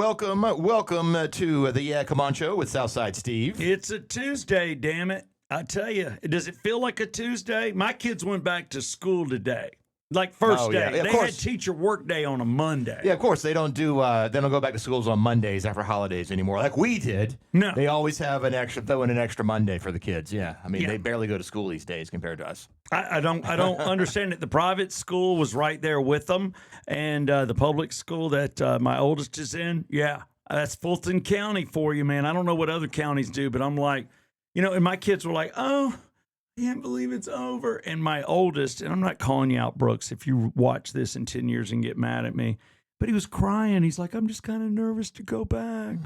welcome to the Yeah Come On Show with Southside Steve. It's a Tuesday, damn it. I tell you, does it feel like a Tuesday? My kids went back to school today. Like first day. Yeah, they had teacher work day on a Monday. Yeah, of course. They don't go back to schools on Mondays after holidays anymore like we did. No. They always have throw in an extra Monday for the kids. Yeah. I mean, they barely go to school these days compared to us. I don't understand it. The private school was right there with them, and the public school that my oldest is in, yeah, that's Fulton County for you, man. I don't know what other counties do, but I'm like, and my kids were like, oh, I can't believe it's over. And my oldest, and I'm not calling you out, Brooks, if you watch this in 10 years and get mad at me, but he was crying. He's like, I'm just kind of nervous to go back,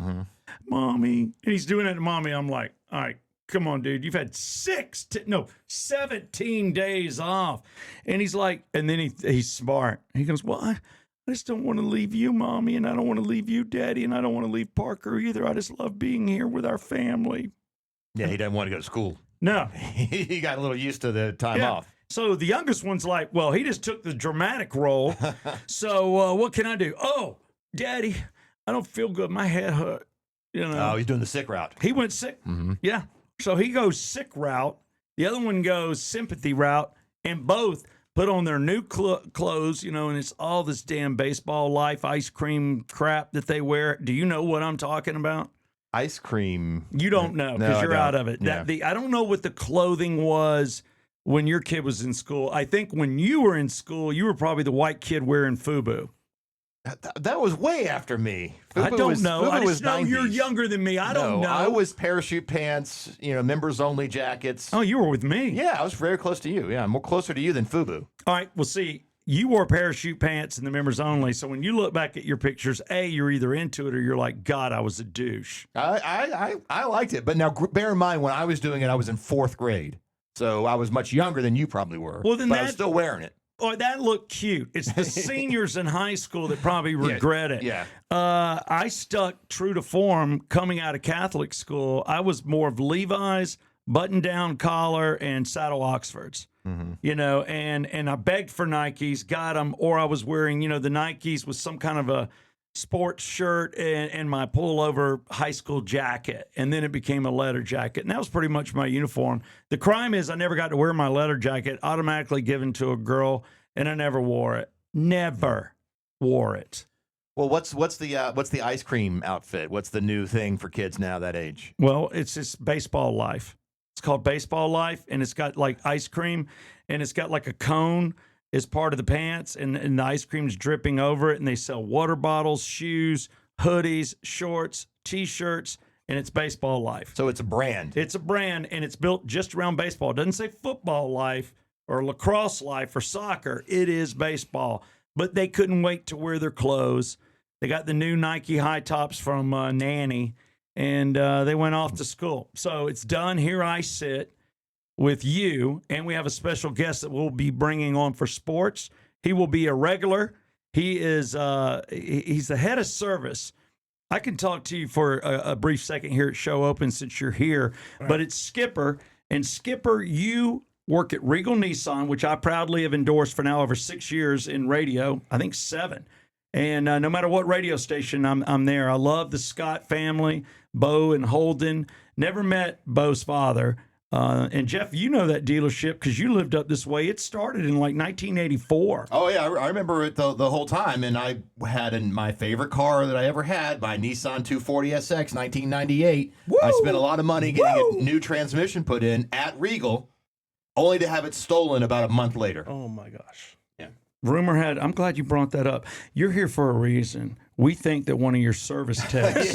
Mommy. And he's doing it to Mommy. I'm like, all right, come on, dude. You've had 17 days off. And he's like, and then he's smart. He goes, well, I just don't want to leave you, Mommy, and I don't want to leave you, Daddy, and I don't want to leave Parker either. I just love being here with our family. Yeah, he doesn't want to go to school. No. He got a little used to the time off. So the youngest one's like, well, he just took the dramatic role. So what can I do? Oh, Daddy, I don't feel good. My head hurt. Oh, he's doing the sick route. He went sick. Mm-hmm. Yeah. So he goes sick route. The other one goes sympathy route. And both put on their new clothes, and it's all this damn baseball life ice cream crap that they wear. Do you know what I'm talking about? Ice cream. You don't know because you're out of it. Yeah. I don't know what the clothing was when your kid was in school. I think when you were in school, you were probably the white kid wearing FUBU. That was way after me. I don't know. I just know 90s. You're younger than me. I don't know. I was parachute pants, members only jackets. Oh, you were with me. Yeah, I was very close to you. Yeah, I'm more closer to you than FUBU. All right. Well, see, you wore parachute pants and the members only. So when you look back at your pictures, you're either into it or you're like, God, I was a douche. I liked it. But now bear in mind, when I was doing it, I was in 4th grade. So I was much younger than you probably were. Well, then I was still wearing it. Oh, that looked cute. It's the seniors in high school that probably regret it. Yeah. I stuck true to form coming out of Catholic school. I was more of Levi's, button-down collar, and saddle Oxfords. Mm-hmm. And I begged for Nikes, got them, or I was wearing, the Nikes with some kind of a sports shirt and my pullover high school jacket. And then it became a leather jacket. And that was pretty much my uniform. The crime is I never got to wear my leather jacket, automatically given to a girl, and I never wore it. Never wore it. Well, what's the ice cream outfit? What's the new thing for kids now that age? Well, it's just baseball life. It's called Baseball Life, and it's got like ice cream, and it's got like a cone as part of the pants, and the ice cream's dripping over it, and they sell water bottles, shoes, hoodies, shorts, T-shirts, and it's Baseball Life. So it's a brand. It's a brand, and it's built just around baseball. It doesn't say Football Life or Lacrosse Life or soccer. It is baseball. But they couldn't wait to wear their clothes. They got the new Nike high tops from Nanny, and they went off to school. So it's done. Here I sit with you, and we have a special guest that we'll be bringing on for sports. He will be a regular. He is he's the head of service. I can talk to you for a brief second here at Show Open since you're here, but it's Skipper. And Skipper, you work at Regal Nissan, which I proudly have endorsed for now over 6 years in radio, I think 7. And no matter what radio station I'm there. I love the Scott family, Bo and Holden. Never met Bo's father. And Jeff, you know that dealership because you lived up this way. It started in like 1984. Oh, yeah. I remember it the whole time. And I had my favorite car that I ever had, my Nissan 240SX 1998. Woo! I spent a lot of money getting a new transmission put in at Regal, only to have it stolen about a month later. Oh, my gosh. Yeah. Rumor had, I'm glad you brought that up. You're here for a reason. We think that one of your service techs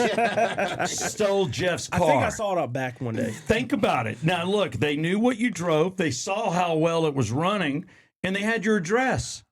stole Jeff's car. I think I saw it out back one day. Think about it. Now, look, they knew what you drove. They saw how well it was running, and they had your address.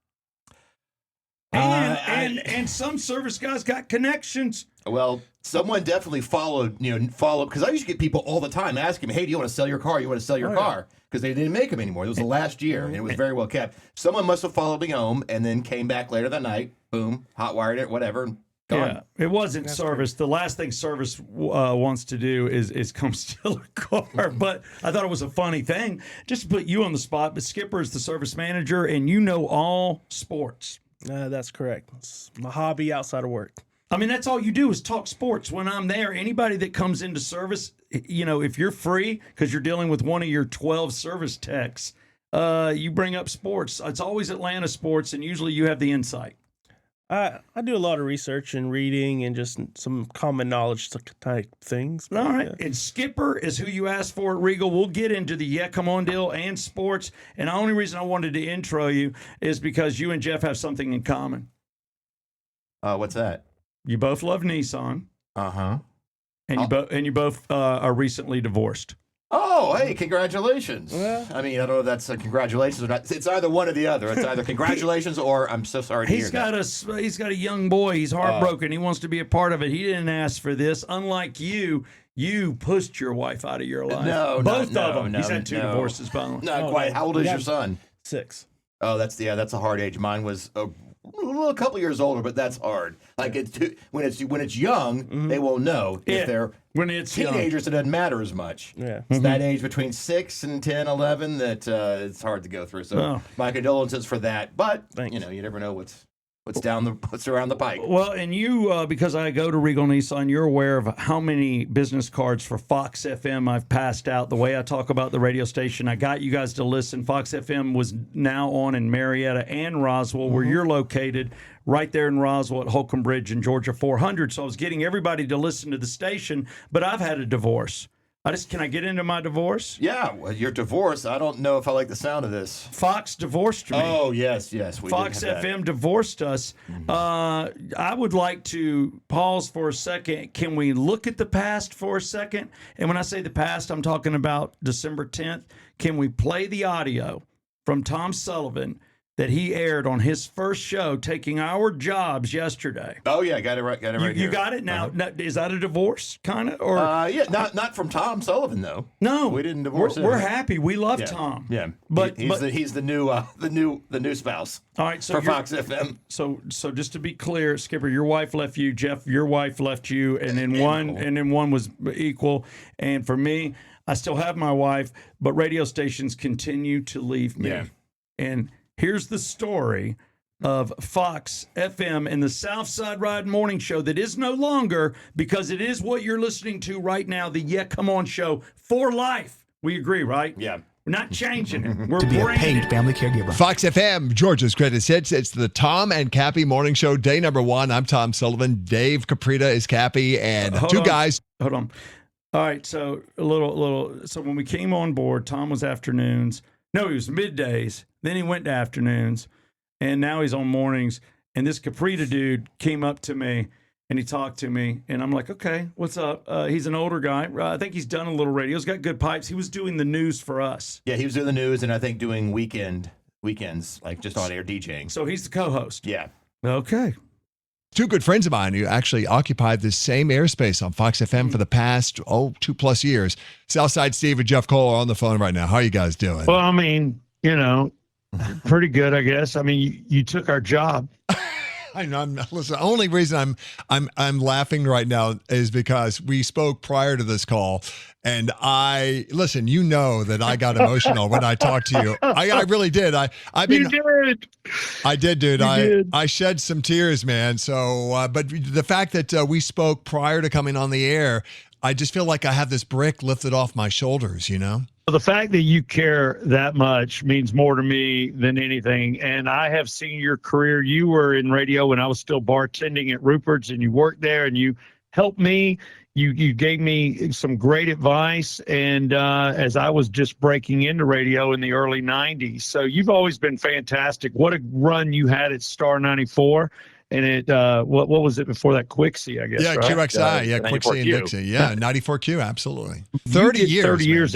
And some service guys got connections. Well, someone definitely followed, because I used to get people all the time asking me, hey, do you want to sell your car? You want to sell your car? Because they didn't make them anymore. It was the last year, and it was very well kept. Someone must have followed me home and then came back later that night, boom, hot wired it, whatever, and gone. Yeah, it wasn't service. The last thing service wants to do is come steal a car. But I thought it was a funny thing just to put you on the spot. But Skipper is the service manager, and you know all sports. That's correct. It's my hobby outside of work. I mean, that's all you do is talk sports. When I'm there, anybody that comes into service, if you're free because you're dealing with one of your 12 service techs, you bring up sports. It's always Atlanta sports, and usually you have the insight. I do a lot of research and reading and just some common knowledge type things. All right. And Skipper is who you asked for at Regal. We'll get into the Come On deal and sports. And the only reason I wanted to intro you is because you and Jeff have something in common. What's that? You both love Nissan. Uh-huh. And you both are recently divorced. Oh, hey, congratulations. I mean, I don't know if that's congratulations or not. It's either one or the other. It's either congratulations or I'm so sorry to hear that. He's got a young boy. He's heartbroken. He wants to be a part of it. He didn't ask for this. Unlike you pushed your wife out of your life. Both of them. He's had two divorces, by the way. Not quite. How old is your son? 6. Oh, that's a hard age. Mine was a couple years older, but that's hard. Like when it's young, they won't know. If they're when it's teenagers, it doesn't matter as much. Yeah, it's that age between 6 and 10, 11 that it's hard to go through. So my condolences for that. But you never know what's around the pike. Well, and you, because I go to Regal Nissan, you're aware of how many business cards for Fox FM I've passed out. The way I talk about the radio station, I got you guys to listen. Fox FM was now on in Marietta and Roswell, where you're located, right there in Roswell at Holcomb Bridge in Georgia 400. So I was getting everybody to listen to the station, but I've had a divorce. Can I get into my divorce? Yeah, well, your divorce. I don't know if I like the sound of this. Fox divorced me. Oh, yes. Fox FM divorced us. I would like to pause for a second. Can we look at the past for a second? And when I say the past, I'm talking about December 10th. Can we play the audio from Tom Sullivan that he aired on his first show, taking our jobs yesterday? Oh yeah, got it right. You got it now. Now, is that a divorce, kind of? Or yeah, not from Tom Sullivan though. No, we didn't divorce him. We're happy. We love Tom. Yeah, but he's the new spouse. All right, so for Fox FM. So just to be clear, Skipper, your wife left you. Jeff, your wife left you, and then one was equal. And for me, I still have my wife, but radio stations continue to leave me. Yeah. And here's the story of Fox FM and the Southside Ride Morning Show that is no longer, because it is what you're listening to right now, the Come On Show for life. We agree, right? Yeah. We're not changing it. We're to be a paid family caregiver. Fox FM, Georgia's greatest hits. It's the Tom and Cappy Morning Show, day number 1. I'm Tom Sullivan. Dave Caprita is Cappy, and guys. Hold on. All right, so a little. So when we came on board, Tom was afternoons. No, he was middays. Then he went to afternoons, and now he's on mornings. And this Caprita dude came up to me, and he talked to me, and I'm like, okay, what's up? He's an older guy. I think he's done a little radio. He's got good pipes. He was doing the news for us. Yeah, he was doing the news, and I think doing weekends, like just on air DJing. So he's the co-host. Yeah. Okay. 2 good friends of mine who actually occupied the same airspace on Fox FM for the past, 2+ years. Southside Steve and Jeff Cole are on the phone right now. How are you guys doing? Well, I mean, pretty good, I guess. I mean, you took our job. I know. Listen, the only reason I'm laughing right now is because we spoke prior to this call, and listen. You know that I got emotional when I talked to you. I really did. You did. I did, dude. You did. I shed some tears, man. So, but the fact that we spoke prior to coming on the air, I just feel like I have this brick lifted off my shoulders. The fact that you care that much means more to me than anything. And I have seen your career. You were in radio when I was still bartending at Rupert's, and you worked there, and you helped me. You gave me some great advice, and as I was just breaking into radio in the early 90s. So you've always been fantastic. What a run you had at Star 94. And it, what was it before that? Quixie, I guess. Yeah, right? QXI. Quixie and Dixie. Yeah, 94Q, absolutely. 30 years. 30 years.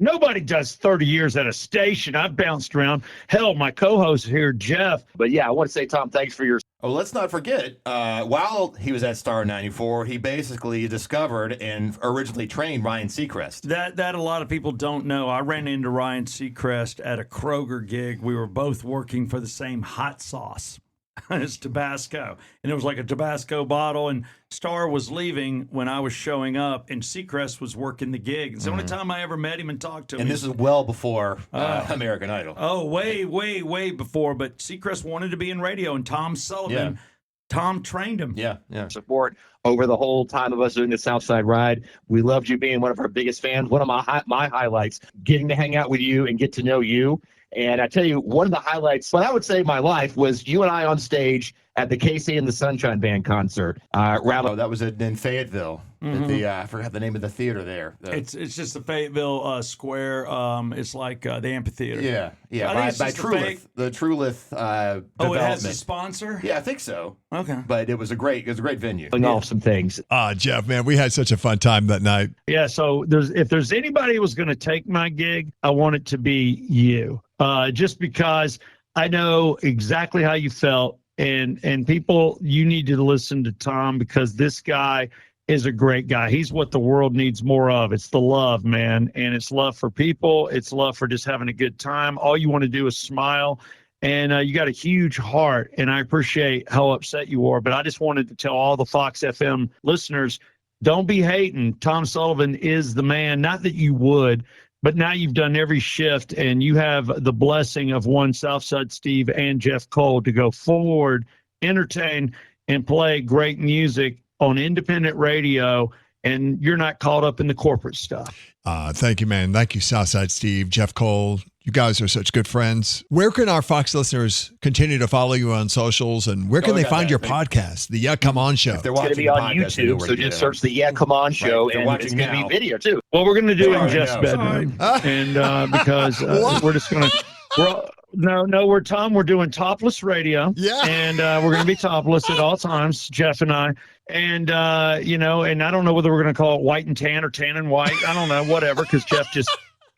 Nobody does 30 years at a station. I've bounced around. Hell, my co-host here, Jeff. But yeah, I want to say, Tom, thanks for your. Oh, let's not forget, while he was at Star 94, he basically discovered and originally trained Ryan Seacrest. That a lot of people don't know. I ran into Ryan Seacrest at a Kroger gig. We were both working for the same hot sauce. It's Tabasco. And it was like a Tabasco bottle. And Star was leaving when I was showing up, and Seacrest was working the gig. It's the only time I ever met him and talked to him. And this is well before American Idol. Oh, way, way, way before. But Seacrest wanted to be in radio, and Tom Sullivan Tom trained him. Yeah, yeah. Support over the whole time of us doing the Southside Ride. We loved you being one of our biggest fans. One of my highlights, getting to hang out with you and get to know you. And I tell you, one of the highlights, what I would say my life, was you and I on stage at the Casey and the Sunshine Band concert. Oh, that was in Fayetteville. At the I forgot the name of the theater there. It's just the Fayetteville Square. It's like the amphitheater. Yeah, I by think it's just the Trulith Oh, development. it has a sponsor? Yeah, I think so. Okay. But it was a great venue. off some things. Jeff, man, we had such a fun time that night. Yeah, so if there's anybody who was going to take my gig, I want it to be you. Just because I know exactly how you felt, and people, you need to listen to Tom, because this guy is a great guy. He's what the world needs more of. It's the love, man, and it's love for people. It's love for just having a good time. All you want to do is smile. And you got a huge heart, and I appreciate how upset you are. But I just wanted to tell all the Fox FM listeners, don't be hating. Tom Sullivan is the man. Not that you would, but now you've done every shift, and you have the blessing of one Southside Steve and Jeff Cole to go forward, entertain, and play great music on independent radio, and you're not caught up in the corporate stuff. Thank you, man. Thank you, Southside Steve, Jeff Cole. You guys are such good friends. Where can our Fox listeners continue to follow you on socials, and where can they find your podcast, The Yeah Come On Show? If they're It's going to watching be on the podcast, they know YouTube, where so to get just it. search the Yeah Come On Show, If they're and it's watching going to now. be video too. What we're going to do They in already Jeff's know. bedroom, and because we're just going to, we're doing topless radio. Yeah. And we're going to be topless at all times, Jeff and I. And, and I don't know whether we're going to call it white and tan or tan and white. I don't know, whatever, because Jeff just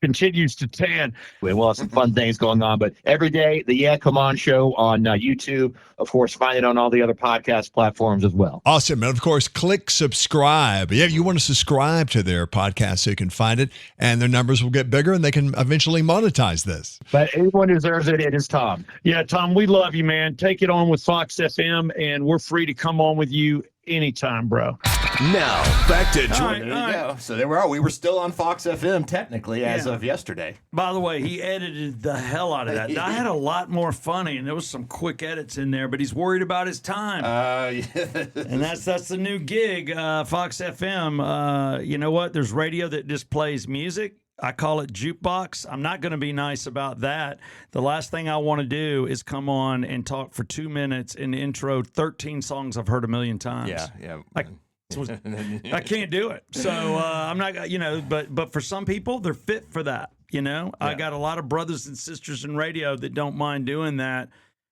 continues to tan. We'll have some fun things going on, but every day, the Yeah Come On Show on YouTube. Of course, find it on all the other podcast platforms as well. Awesome. And of course, click subscribe. Yeah, you want to subscribe to their podcast so you can find it, and their numbers will get bigger, and they can eventually monetize this. But everyone deserves it. It is Tom. Yeah, Tom, we love you, man. Take it on with Fox FM, and we're free to come on with you anytime, bro. Now, back to There you go. So there we are. We were still on Fox FM technically as of yesterday. By the way, he edited the hell out of that. I had a lot more funny, and there was some quick edits in there, but he's worried about his time. And that's the new gig, Fox FM. You know what? There's radio that just plays music. I call it jukebox. I'm not going to be nice about that. The last thing I want to do is come on and talk for 2 minutes and intro 13 songs I've heard a million times. Yeah. I can't do it. So I'm not, but for some people, they're fit for that. I got a lot of brothers and sisters in radio that don't mind doing that.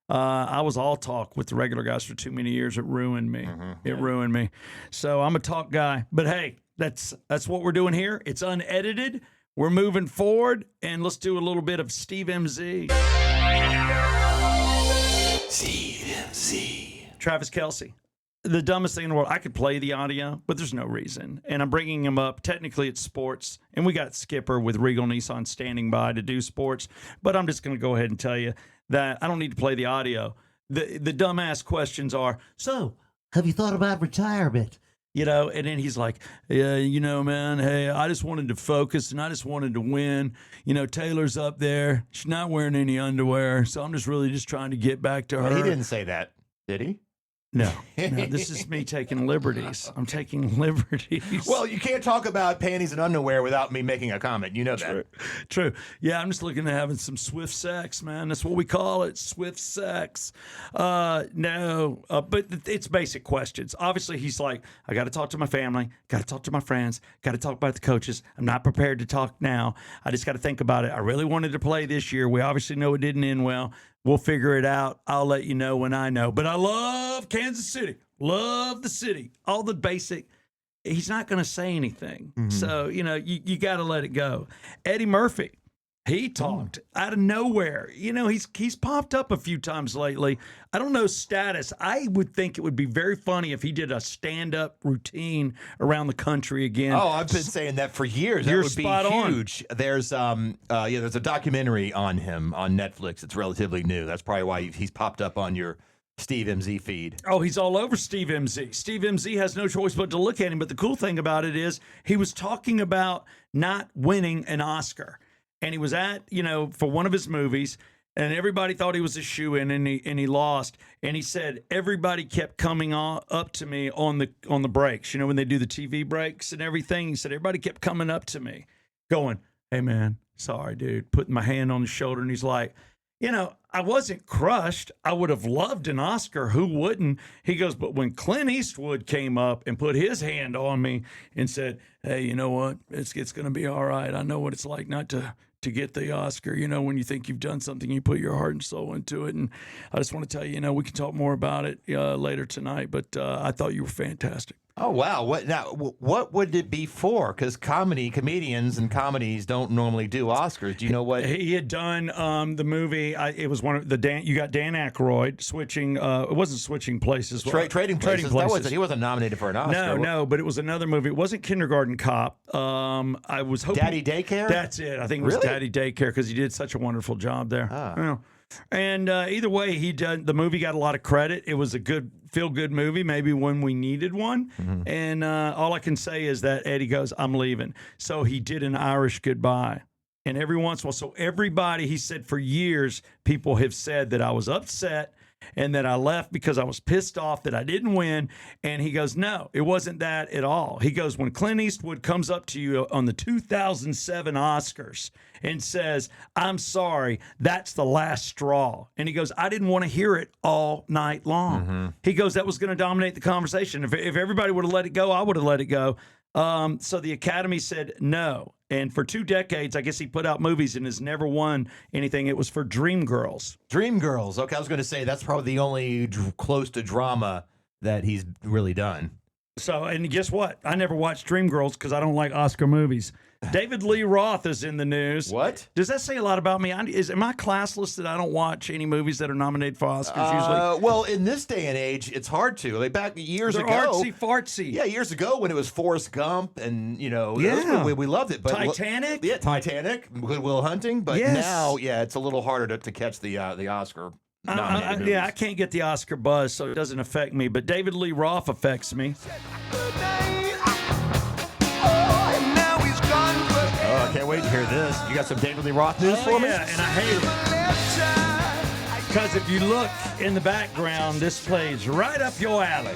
I was all talk with the regular guys for too many years. It ruined me. It ruined me. So I'm a talk guy. But hey, that's what we're doing here. It's unedited. We're moving forward, and let's do a little bit of Steve MZ. Travis Kelce. The dumbest thing in the world. I could play the audio, but there's no reason. And I'm bringing him up. Technically, it's sports. And we got Skipper with Regal Nissan standing by to do sports. But I'm just going to go ahead and tell you that I don't need to play the audio. The dumbass questions are, so, have you thought about retirement? And then he's like, yeah, man, hey, I just wanted to focus and I just wanted to win. Taylor's up there. She's not wearing any underwear. So I'm just really just trying to get back to her. He didn't say that, did he? No, this is me taking liberties. I'm taking liberties. Well, you can't talk about panties and underwear without me making a comment. You know that. True. Yeah, I'm just looking at having some swift sex, man. That's what we call it, swift sex. But it's basic questions. Obviously, he's like, I got to talk to my family, got to talk to my friends, got to talk about the coaches. I'm not prepared to talk now. I just got to think about it. I really wanted to play this year. We obviously know it didn't end well. We'll figure it out. I'll let you know when I know. But I love Kansas City. Love the city. All the basic. He's not going to say anything. Mm-hmm. So, you got to let it go. Eddie Murphy, he talked out of nowhere. He's popped up a few times lately. I don't know status. I would think it would be very funny if he did a stand-up routine around the country again. Oh, I've been saying that for years. You're that would spot be on. huge. There's there's a documentary on him on Netflix. It's relatively new. That's probably why he's popped up on your Steve MZ feed. Oh, he's all over Steve MZ. Steve MZ has no choice but to look at him. But the cool thing about it is he was talking about not winning an Oscar. And he was at, for one of his movies, And everybody thought he was a shoo-in, and he lost. And he said everybody kept coming up to me on the breaks. You know, when they do the TV breaks and everything. He said everybody kept coming up to me, going, "Hey man, sorry, dude." Putting my hand on his shoulder, and he's like, "You know, I wasn't crushed. I would have loved an Oscar. Who wouldn't?" He goes, "But when Clint Eastwood came up and put his hand on me and said, 'Hey, you know what? It's going to be all right. I know what it's like not to get the Oscar. You know, when you think you've done something, you put your heart and soul into it.' And I just want to tell you, you know, we can talk more about it later tonight, but I thought you were fantastic." Oh wow! What would it be for? Because comedians and comedies don't normally do Oscars. Do you know what he had done? The movie. It was one of the You got Dan Aykroyd switching. It wasn't switching places. Trading Places. He wasn't nominated for an Oscar. No, but it was another movie. It wasn't Kindergarten Cop. I was hoping Daddy Daycare. That's it. I think it was Daddy Daycare because he did such a wonderful job there. Yeah. And either way, the movie got a lot of credit. It was a good, feel-good movie, maybe when we needed one. Mm-hmm. And all I can say is that Eddie goes, "I'm leaving." So he did an Irish goodbye. And every once in a while, so everybody, he said for years, people have said that I was upset and that I left because I was pissed off that I didn't win. And he goes, "No, it wasn't that at all." He goes, "When Clint Eastwood comes up to you on the 2007 Oscars and says, 'I'm sorry, that's the last straw.'" And he goes, "I didn't want to hear it all night long." Mm-hmm. He goes, "That was going to dominate the conversation. If everybody would have let it go, I would have let it go." So the Academy said no. And for 2 decades, I guess he put out movies and has never won anything. It was for Dreamgirls. Dreamgirls. Okay, I was going to say that's probably the only close to drama that he's really done. So, and guess what? I never watched Dreamgirls because I don't like Oscar movies. David Lee Roth is in the news. What? Does that say a lot about me? Am I classless that I don't watch any movies that are nominated for Oscars usually? Well, in this day and age, it's hard to. Like back years They're ago. artsy-fartsy. Yeah, years ago when it was Forrest Gump and, you know, Yeah. we loved it. But Titanic? Yeah, Titanic, Good Will Hunting. But Yes. now, yeah, it's a little harder to catch the Oscar nominated movies. Yeah, I can't get the Oscar buzz, so it doesn't affect me. But David Lee Roth affects me. Oh, I can't wait to hear this. You got some David Lee Roth news for me? Yeah, and I hate it. Because if you look in the background, this plays right up your alley.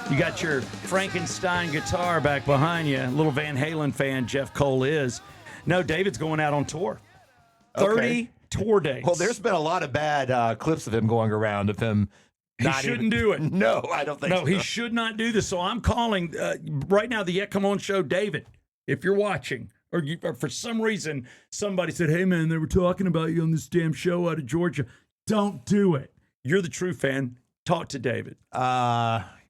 You got your Frankenstein guitar back behind you. Little Van Halen fan Jeff Cole is. No, David's going out on tour. 30 tour dates. Well, there's been a lot of bad clips of him going around of him. He shouldn't do it. No, I don't think so. No, he should not do this. So I'm calling right now the Yet Come On show, David, if you're watching. Or for some reason, somebody said, "Hey, man, they were talking about you on this damn show out of Georgia." Don't do it. You're the true fan. Talk to David.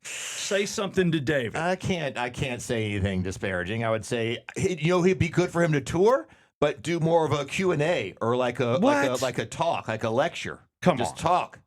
Say something to David. I can't say anything disparaging. I would say, he'd be good for him to tour, but do more of a Q&A or like a talk, like a lecture. Just talk.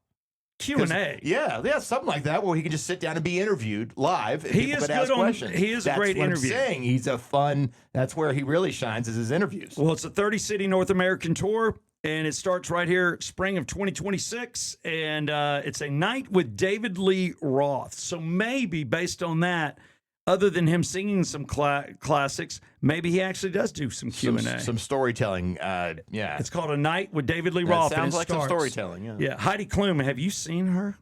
Q&A. Yeah, something like that where he can just sit down and be interviewed live. And He people is could ask good questions. He is a great interview. That's what I'm saying. He's a fun. That's where he really shines is his interviews. Well, it's a 30-city North American tour, and it starts right here, spring of 2026, and it's a night with David Lee Roth. So maybe based on that, other than him singing some classics, maybe he actually does do some Q&A. Some storytelling, yeah. It's called A Night with David Lee Roth. Sounds and like some storytelling, yeah. Yeah, Heidi Klum, have you seen her?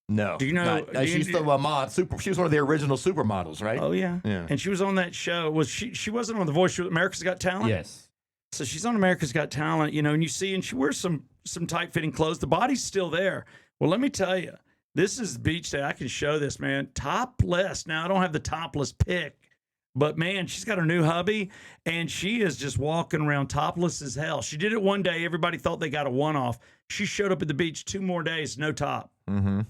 No. Do you know? She's the she was one of the original supermodels, right? Oh, yeah. Yeah. And she was on that show. She wasn't on The Voice. She was America's Got Talent? Yes. So she's on America's Got Talent, you know, and you see, and she wears some tight-fitting clothes. The body's still there. Well, let me tell you, this is the beach day. I can show this, man. Topless. Now, I don't have the topless pic, but, man, she's got her new hubby, and she is just walking around topless as hell. She did it one day. Everybody thought they got a one-off. She showed up at the beach 2 more days, no top. Mm-hmm.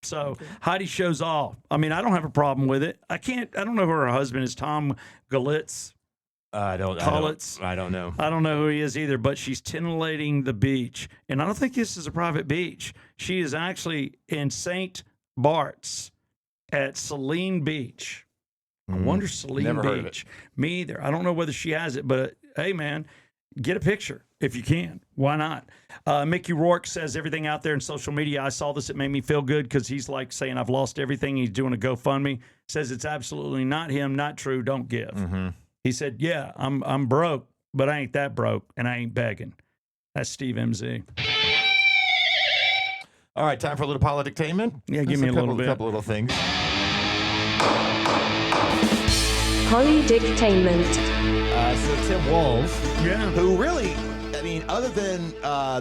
So Heidi shows off. I mean, I don't have a problem with it. I don't know who her husband is, Tom Galitz. I don't know. I don't know who he is either, but she's titillating the beach. And I don't think this is a private beach. She is actually in St. Bart's at Celine Beach. I wonder Celine Never Beach. heard of it. Me either. I don't know whether she has it, but hey, man, get a picture if you can. Why not? Mickey Rourke says everything out there in social media. I saw this. It made me feel good because he's like saying I've lost everything. He's doing a GoFundMe. Says it's absolutely not him, not true. Don't give. Mm-hmm. He said, "Yeah, I'm broke, but I ain't that broke, and I ain't begging." That's Steve MZ. All right, time for a little politictainment. Yeah, give me a little bit. A couple little things. Polydictainment. So Tim Walz, Yeah. who really, I mean, other than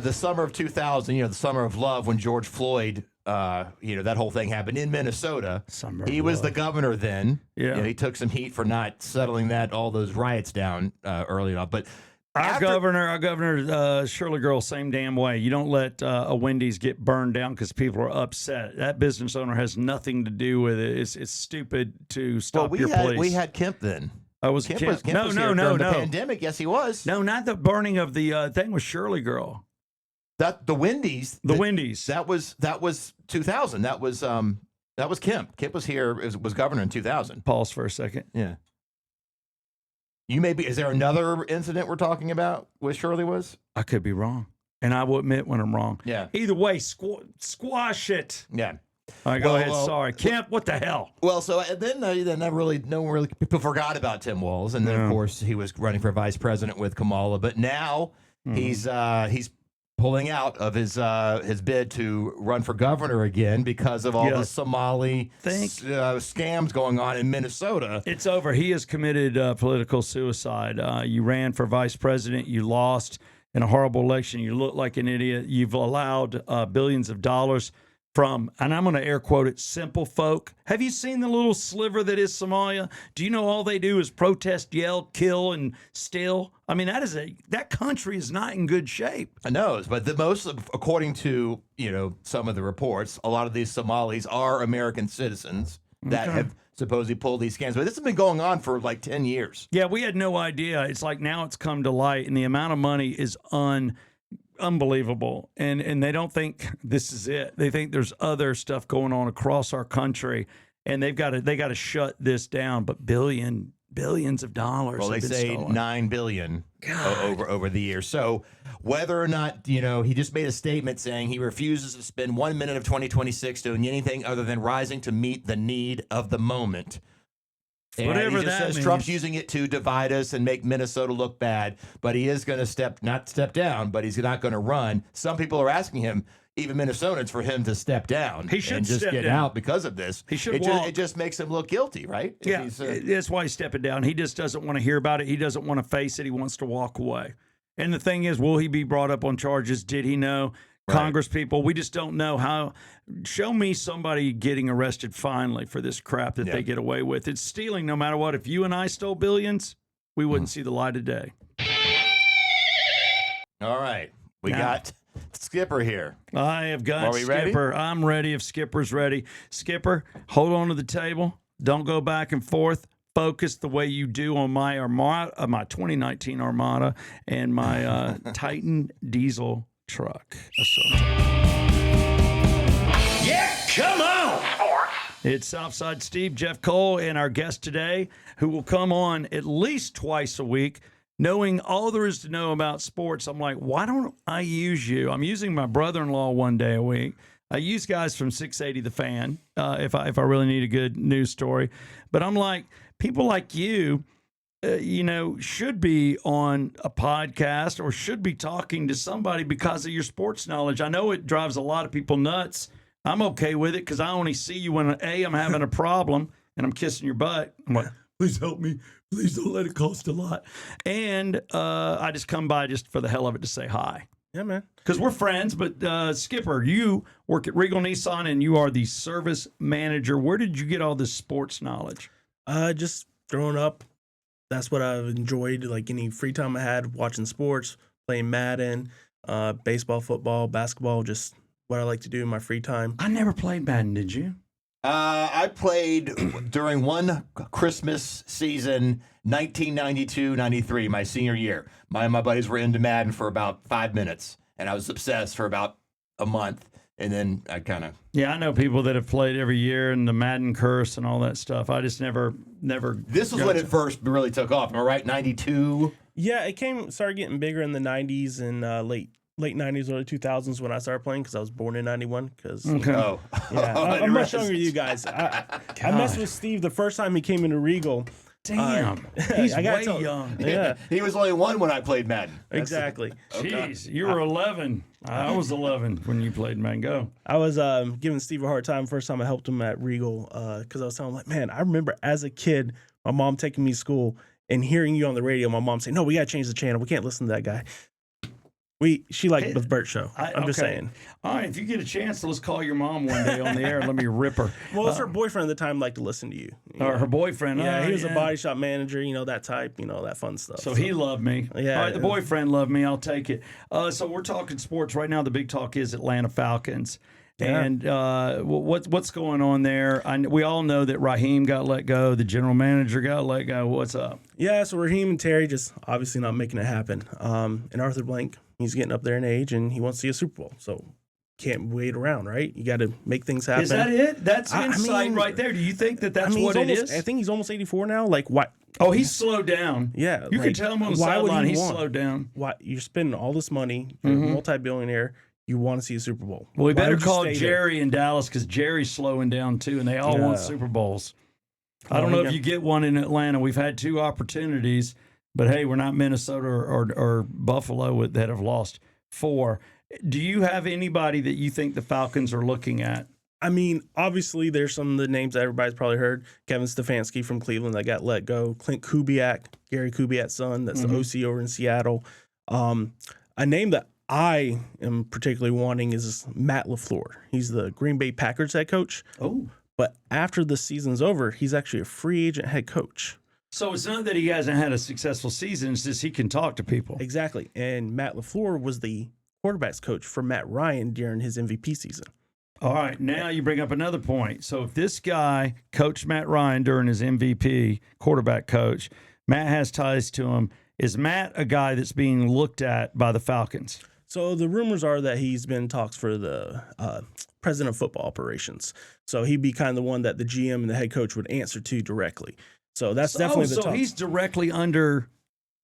the summer of 2000, the summer of love when George Floyd, that whole thing happened in Minnesota. He was the governor then. Yeah. He took some heat for not settling all those riots down early enough. But Our governor, Shirley Girl, same damn way. You don't let a Wendy's get burned down because people are upset. That business owner has nothing to do with it. It's stupid to stop your police. We had Kemp then. Was Kemp Kemp? was here during the pandemic. Yes, he was. No, not the burning of the thing with Shirley Girl. The Wendy's. The Wendy's. That was 2000. That was Kemp. Kemp was here. Was governor in 2000. Pause for a second. Yeah. Is there another incident we're talking about with Shirley was? I could be wrong, and I will admit when I'm wrong. Yeah. Either way, squash it. Yeah. All right, go ahead. Sorry, Kemp. What the hell? Well, so then people forgot about Tim Walz, and then of course he was running for vice president with Kamala, but now he's pulling out of his bid to run for governor again because of all the Somali scams going on in Minnesota. It's over. He has committed political suicide. You ran for vice president. You lost in a horrible election. You look like an idiot. You've allowed billions of dollars from, and I'm going to air quote it, simple folk. Have you seen the little sliver that is Somalia? Do you know all they do is protest, yell, kill, and steal? I mean, that country is not in good shape. I know, but according to some of the reports, a lot of these Somalis are American citizens that have supposedly pulled these scams. But this has been going on for like 10 years. Yeah, we had no idea. It's like now it's come to light, and the amount of money is unbelievable, and they don't think this is it. They think there's other stuff going on across our country, and they got to shut this down. But billions of dollars. Well, they say stolen. $9 billion over the years. So whether or not he just made a statement saying he refuses to spend 1 minute of 2026 doing anything other than rising to meet the need of the moment. And Whatever he just that says means. Trump's using it to divide us and make Minnesota look bad, but he is going to not step down, but he's not going to run. Some people are asking him, even Minnesotans, for him to step down. He should and just step get down. out because of this. He should it walk. It just makes him look guilty, right? If Yeah, he's, that's why he's stepping down. He just doesn't want to hear about it. He doesn't want to face it. He wants to walk away. And the thing is, will he be brought up on charges? Did he know? Right. Congress people, we just don't know how. Show me somebody getting arrested finally for this crap that they get away with. It's stealing no matter what. If you and I stole billions, we wouldn't see the light of day. All right. We got Skipper here. I have got Are we Skipper. ready? I'm ready if Skipper's ready. Skipper, hold on to the table. Don't go back and forth. Focus the way you do on my Armada, my 2019 Armada, and my Titan diesel truck. Yeah, come on! It's Southside Steve, Jeff Cole, and our guest today, who will come on at least twice a week. Knowing all there is to know about sports, I'm like, why don't I use you? I'm using my brother-in-law one day a week. I use guys from 680 The Fan if I really need a good news story. But I'm like, people like you, should be on a podcast or should be talking to somebody because of your sports knowledge. I know it drives a lot of people nuts. I'm okay with it because I only see you when, I'm having a problem and I'm kissing your butt. I'm like, please help me. Please don't let it cost a lot. And I just come by just for the hell of it to say hi. Yeah, man. Because we're friends, but Skipper, you work at Regal Nissan and you are the service manager. Where did you get all this sports knowledge? Just growing up, that's what I've enjoyed. Like any free time I had, watching sports, playing Madden, baseball, football, basketball, just what I like to do in my free time. I never played Madden, did you? I played during one Christmas season, 1992-93, my senior year. My buddies were into Madden for about 5 minutes, and I was obsessed for about a month. And then I kind of... Yeah, I know people that have played every year and the Madden curse and all that stuff. I just never... This was when it first really took off. Am I right? 92? Yeah, it started getting bigger in the 90s and late 90s, early 2000s when I started playing because I was born in 91. Oh. Yeah, I'm much younger than you guys. I messed with Steve the first time he came into Regal. Damn, he's I gotta way tell- young. Yeah, He was only one when I played Madden. exactly. Jeez, you were 11. I was 11 when you played Mango. I was giving Steve a hard time first time I helped him at Regal because I was telling him, like, man, I remember as a kid, my mom taking me to school and hearing you on the radio. My mom saying, "No, we got to change the channel. We can't listen to that guy." She liked the Burt show. I'm just saying. All right, if you get a chance, let's call your mom one day on the air and let me rip her. Well, it's her boyfriend at the time liked to listen to you. Or her boyfriend. Yeah, Oh, he was a body shop manager, that type, that fun stuff. So he loved me. Yeah. All right, the boyfriend loved me. I'll take it. So we're talking sports right now. The big talk is Atlanta Falcons. Yeah. And what's going on there? We all know that Raheem got let go. The general manager got let go. What's up? Yeah, so Raheem and Terry just obviously not making it happen. And Arthur Blank, he's getting up there in age and he wants to see a Super Bowl. So can't wait around, right? You got to make things happen. Is that it? That's insight right there. Do you think that's what it is? I think he's almost 84 now. Like, what? Oh, he's slowed down. Yeah. You can tell him on the why would sideline. he He's want- slowed down. Why you're spending all this money, you're a multi-billionaire, you want to see a Super Bowl. Well, we Why better would you call stay there? Jerry in Dallas because Jerry's slowing down too, and they all want Yeah. Super Bowls. I don't Well, know if you get one in Atlanta. We've had 2 opportunities, but hey, we're not Minnesota or Buffalo that have lost 4. Do you have anybody that you think the Falcons are looking at? I mean, obviously, there's some of the names that everybody's probably heard. Kevin Stefanski from Cleveland that got let go. Clint Kubiak, Gary Kubiak's son, that's the OC over in Seattle. A name that I am particularly wanting is Matt LaFleur. He's the Green Bay Packers head coach. Oh, But after the season's over, he's actually a free agent head coach. so it's not that he hasn't had a successful season; it's just he can talk to people. Exactly. And Matt LaFleur was the quarterback's coach for Matt Ryan during his MVP season. All right, now you bring up another point. So if this guy coached Matt Ryan during his MVP quarterback coach, Matt has ties to him. Is Matt a guy that's being looked at by the Falcons? So the rumors are that he's been in talks for the president of football operations. So he'd be kind of the one that the GM and the head coach would answer to directly. So that's definitely the so talks. he's directly under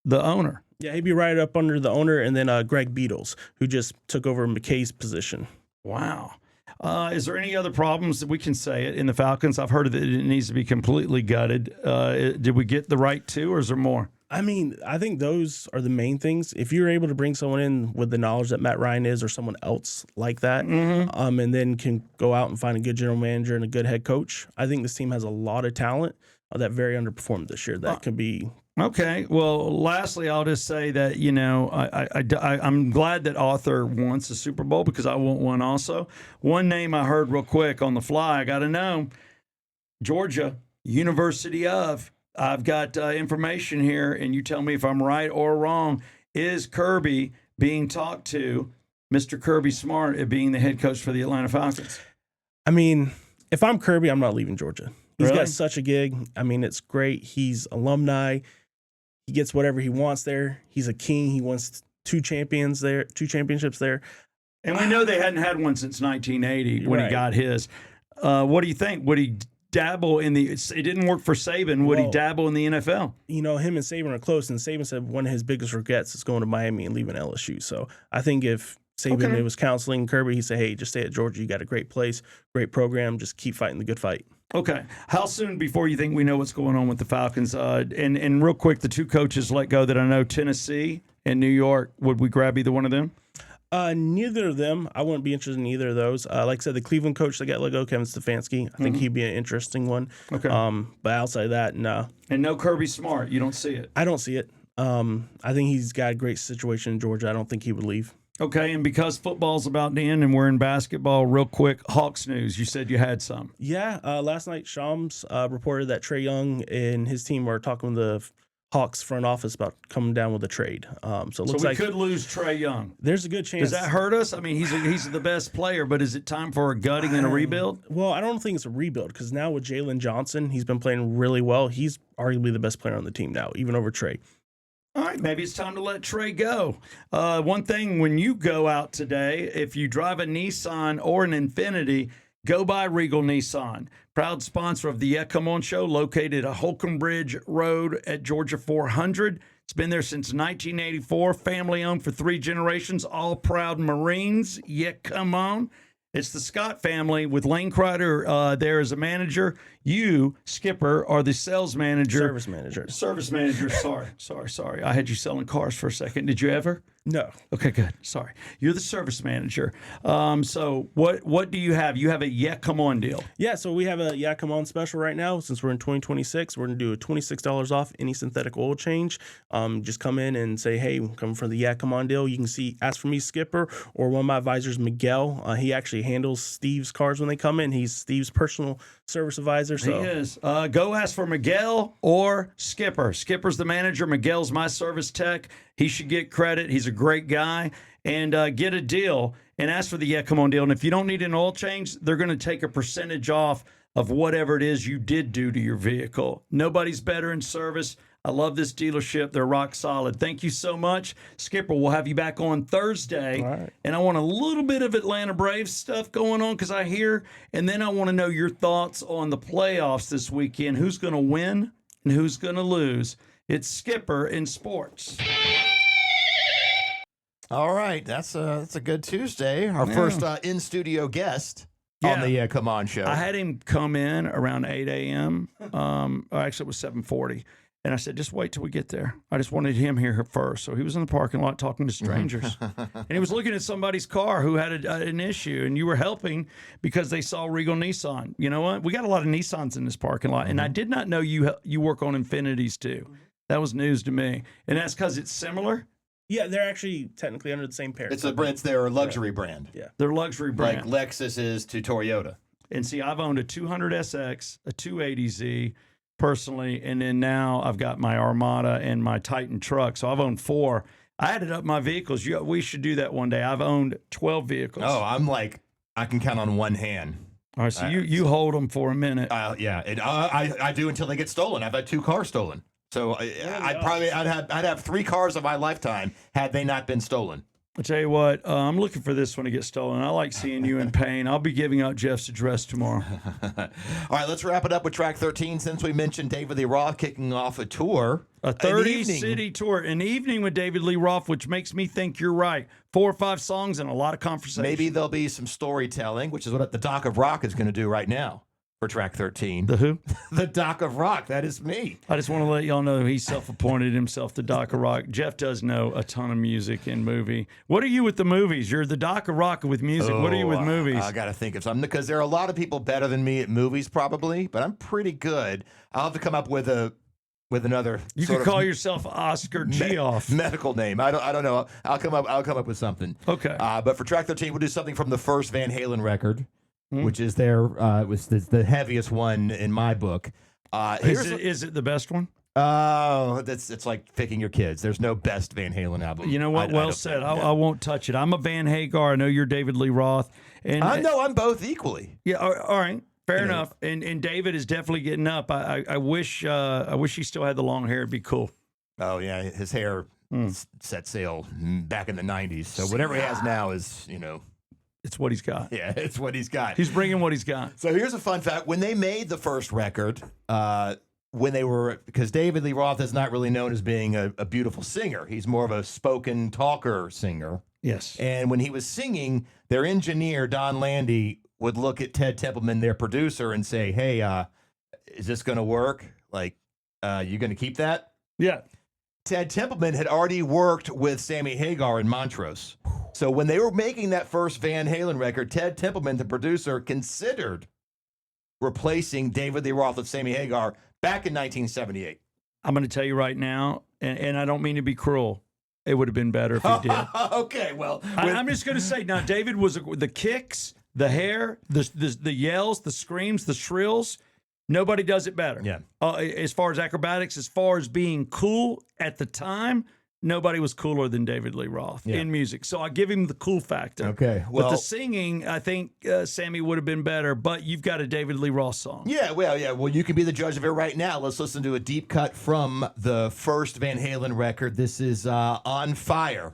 the owner. Yeah, he'd be right up under the owner, and then Greg Beatles, who just took over McKay's position. Wow. Is there any other problems that we can say it in the Falcons? I've heard that it needs to be completely gutted. Did we get the right 2, or is there more? I mean, I think those are the main things. If you're able to bring someone in with the knowledge that Matt Ryan is, or someone else like that, and then can go out and find a good general manager and a good head coach, I think this team has a lot of talent that very underperformed this year. That could be. Okay. Well, lastly, I'll just say that, I'm glad that Arthur wants a Super Bowl because I want one also. One name I heard real quick on the fly, I got to know. Georgia, University of. I've got information here, and you tell me if I'm right or wrong. Is Kirby being talked to, Mr. Kirby Smart, at being the head coach for the Atlanta Falcons? I mean, if I'm Kirby, I'm not leaving Georgia. He's Really? got such a gig. I mean, it's great. He's alumni. He gets whatever he wants there. He's a king. He wants 2 championships there. And we know they hadn't had one since 1980 when he Right. got his. What do you think? Would he dabble in the? It didn't work for Saban. Would he Well, dabble in the NFL? Him and Saban are close, and Saban said one of his biggest regrets is going to Miami and leaving LSU. So I think if Saban was counseling Kirby, he'd say, hey, just stay at Georgia. You got a great place, great program. Just keep fighting the good fight. Okay. How soon before you think we know what's going on with the Falcons? And real quick, the 2 coaches let go that I know, Tennessee and New York. Would we grab either one of them? Neither of them. I wouldn't be interested in either of those. Like I said, the Cleveland coach that got let go, Kevin Stefanski, I think he'd be an interesting one. Okay. But outside of that, no. And no Kirby Smart. You don't see it. I don't see it. I think he's got a great situation in Georgia. I don't think he would leave. Okay. And because football's about to end and we're in basketball, real quick, Hawks news. You said you had some. Yeah, last night Shams reported that Trae Young and his team were talking with the Hawks front office about coming down with a trade. So it looks So we like could lose Trae Young. there's a good chance. Does that hurt us? I mean, he's the best player, but is it time for a gutting and a rebuild? Well, I don't think it's a rebuild because now with Jalen Johnson, he's been playing really well. He's arguably the best player on the team now, even over Trae. All right, maybe it's time to let Trae go. One thing, when you go out today, if you drive a Nissan or an Infiniti, go by Regal Nissan. Proud sponsor of the Yeah Come On Show, located at Holcomb Bridge Road at Georgia 400. It's been there since 1984, family owned for 3 generations, all proud Marines. Yeah, come on. It's the Scott family with Lane Kreider there as a manager. You, Skipper, are the sales manager. Service manager. Service manager. Sorry. I had you selling cars for a second. Did you ever? No. Okay, good. Sorry. You're the service manager. So what do you have? You have a Yeah Come On deal. Yeah, so we have a Yeah Come On special right now. Since we're in 2026, we're going to do a $26 off any synthetic oil change. Just come in and say, hey, I'm coming from the Yeah Come On deal. You can ask for me, Skipper, or one of my advisors, Miguel. He actually handles Steve's cars when they come in. He's Steve's personal service advisor. So. He is. Go ask for Miguel or Skipper. Skipper's the manager. Miguel's my service tech. He should get credit. He's a great guy. And get a deal and ask for the Yeah Come On deal. And if you don't need an oil change, they're going to take a percentage off of whatever it is you did do to your vehicle. Nobody's better in service. I love this dealership. They're rock solid. Thank you so much. Skipper, we'll have you back on Thursday. All right. And I want a little bit of Atlanta Braves stuff going on because I hear. And then I want to know your thoughts on the playoffs this weekend. Who's going to win and who's going to lose? It's Skipper in sports. All right, that's a good Tuesday. Our first in studio guest on the Come On show. I had him come in around 8 a.m. Actually, it was 7:40. And I said, just wait till we get there. I just wanted him here first. So he was in the parking lot talking to strangers. And he was looking at somebody's car who had an issue. And you were helping because they saw Regal Nissan. You know what? We got a lot of Nissans in this parking lot. And I did not know you work on Infinities too. That was news to me. And that's because it's similar? Yeah, they're actually technically under the same parent. It's their luxury brand. Yeah. Their luxury brand. Like Lexus is to Toyota. And see, I've owned a 200SX, a 280Z personally, and then now I've got my Armada and my Titan truck. So I've owned 4. I added up my vehicles. We should do that one day. I've owned 12 vehicles. Oh, I can count on one hand. All right, so you hold them for a minute. Yeah, I do until they get stolen. I've had 2 cars stolen. So I'd have 3 cars of my lifetime had they not been stolen. I'll tell you what, I'm looking for this one to get stolen. I like seeing you in pain. I'll be giving out Jeff's address tomorrow. All right, let's wrap it up with track 13. Since we mentioned David Lee Roth kicking off a tour. A 30-city tour. An evening with David Lee Roth, which makes me think you're right. 4 or 5 songs and a lot of conversation. Maybe there'll be some storytelling, which is what the Doc of Rock is going to do right now for track 13. The who? The Doc of Rock. That is me. I just want to let y'all know he's self-appointed himself the Doc of Rock. Jeff does know a ton of music and movie. What are you with the movies? You're the Doc of Rock with music. What are you with movies? I got to think of something because there are a lot of people better than me at movies probably, but I'm pretty good. I'll have to come up with another. You could call yourself Oscar Geoff. Medical name. I don't know. I'll come up with something. Okay. But for track 13, we'll do something from the first Van Halen record. Which is was the heaviest one in my book. Is it the best one? Oh, it's like picking your kids. There's no best Van Halen album. You know what? Well said. I won't touch it. I'm a Van Hagar. I know you're David Lee Roth. And no, I'm both equally. Yeah. All right. Fair enough. And David is definitely getting up. I wish he still had the long hair. It'd be cool. Oh yeah, his hair set sail back in the 90s. So whatever he has now is It's what he's got. Yeah, it's what he's got. He's bringing what he's got. So here's a fun fact. When they made the first record, because David Lee Roth is not really known as being a beautiful singer. He's more of a spoken talker singer. Yes. And when he was singing, their engineer, Don Landy, would look at Ted Templeman, their producer, and say, hey, is this going to work? Like, you going to keep that? Yeah. Ted Templeman had already worked with Sammy Hagar in Montrose. So when they were making that first Van Halen record, Ted Templeman, the producer, considered replacing David Lee Roth with Sammy Hagar back in 1978. I'm going to tell you right now, and I don't mean to be cruel. It would have been better if he did. Okay, well. I'm just going to say, now, David was the kicks, the hair, the yells, the screams, the shrills. Nobody does it better. Yeah. As far as acrobatics, as far as being cool at the time, nobody was cooler than David Lee Roth in music. So I give him the cool factor. Okay. But Well, the singing, I think Sammy would have been better, but you've got a David Lee Roth song. yeah. Well, you can be the judge of it right now. Let's listen to a deep cut from the first Van Halen record. This is On Fire.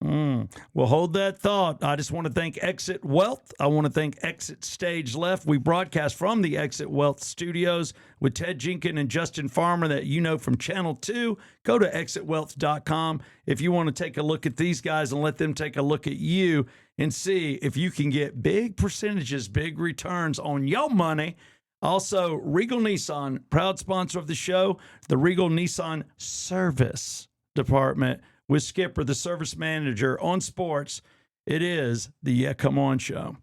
Well, hold that thought. I just want to thank Exit Wealth. I want to thank Exit Stage Left. We broadcast from the Exit Wealth studios with Ted Jenkins and Justin Farmer that you know from Channel 2. Go to exitwealth.com if you want to take a look at these guys and let them take a look at you. and see if you can get big percentages, big returns on your money. Also, Regal Nissan, proud sponsor of the show, the Regal Nissan Service Department with Skipper, the service manager on sports. It is the Yeah Come On Show.